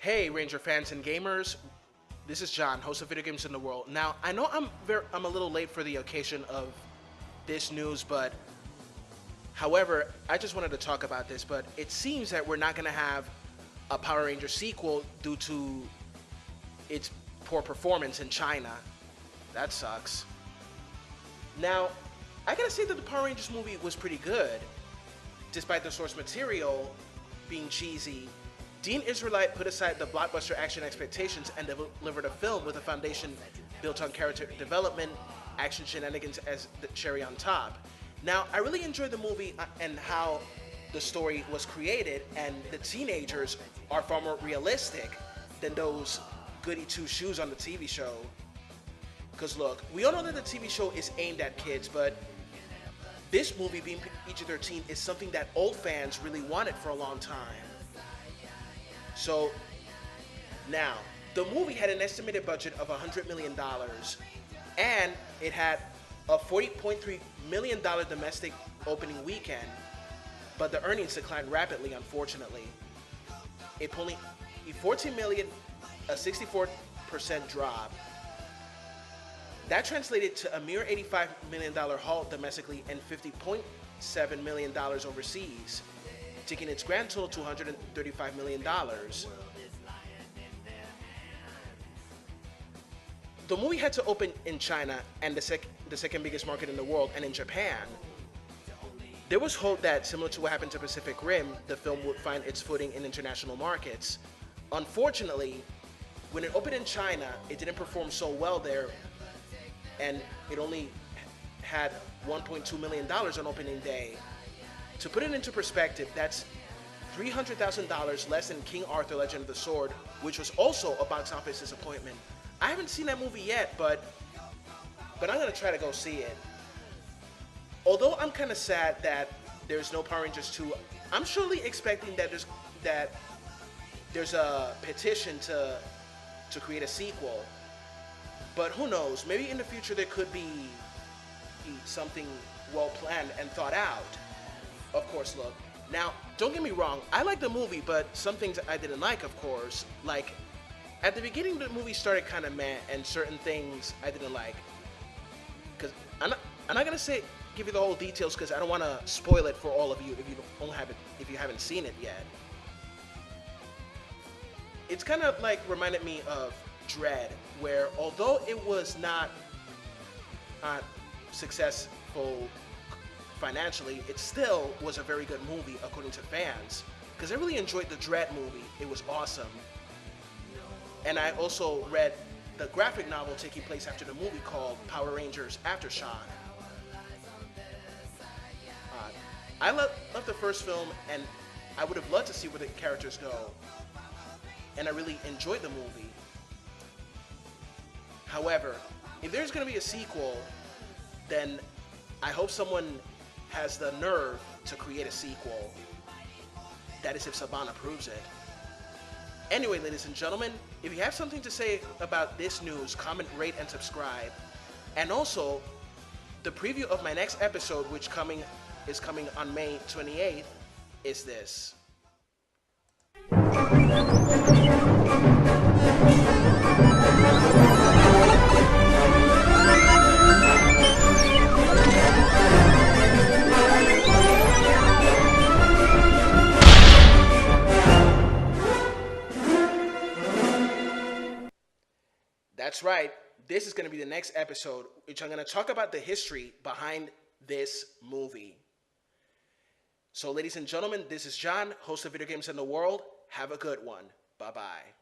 Hey, Ranger fans and gamers. This is John, host of Video Games in the World. Now, I know I'm a little late for the occasion of this news, but however, I just wanted to talk about this. But it seems that we're not going to have a Power Ranger sequel due to its poor performance in China. That sucks. Now, I gotta say that the Power Rangers movie was pretty good, despite the source material being cheesy. Dean Israelite put aside the blockbuster action expectations and delivered a film with a foundation built on character development, action shenanigans as the cherry on top. Now, I really enjoyed the movie and how the story was created, and the teenagers are far more realistic than those goody two-shoes on the TV show. Because look, we all know that the TV show is aimed at kids, but this movie being PG-13 is something that old fans really wanted for a long time. So now, the movie had an estimated budget of $100 million, and it had a $40.3 million domestic opening weekend, but the earnings declined rapidly, unfortunately. It only $14 million, a 64% drop. That translated to a mere $85 million haul domestically and $50.7 million overseas, taking its grand total to $135 million. The movie had to open in China, and the second biggest market in the world, and in Japan. There was hope that, similar to what happened to Pacific Rim, the film would find its footing in international markets. Unfortunately, when it opened in China, it didn't perform so well there, and it only had $1.2 million on opening day. To put it into perspective, that's $300,000 less than King Arthur: Legend of the Sword, which was also a box office disappointment. I haven't seen that movie yet, but I'm gonna try to go see it. Although I'm kind of sad that there's no Power Rangers 2, I'm surely expecting that there's a petition to create a sequel. But who knows? Maybe in the future there could be something well planned and thought out. Of course, look. Now, don't get me wrong. I like the movie, but some things I didn't like, of course. Like, at the beginning, the movie started kind of meh, and certain things I didn't like. Because I'm not gonna give you the whole details because I don't want to spoil it for all of you if you haven't seen it yet. It's kind of like reminded me of Dread, where although it was not successful financially, it still was a very good movie according to fans, because I really enjoyed the Dread movie. It was awesome. And I also read the graphic novel taking place after the movie called Power Rangers Aftershock. I love the first film, and I would have loved to see where the characters go, and I really enjoyed the movie. However, if there's going to be a sequel, then I hope someone has the nerve to create a sequel. That is, if Saban approves it. Anyway, ladies and gentlemen, if you have something to say about this news, comment, rate, and subscribe. And also, the preview of my next episode, which is coming on May 28th, is this. That's right, this is going to be the next episode, which I'm going to talk about the history behind this movie. So ladies and gentlemen, this is John, host of Video Games in the World. Have a good one. Bye-bye.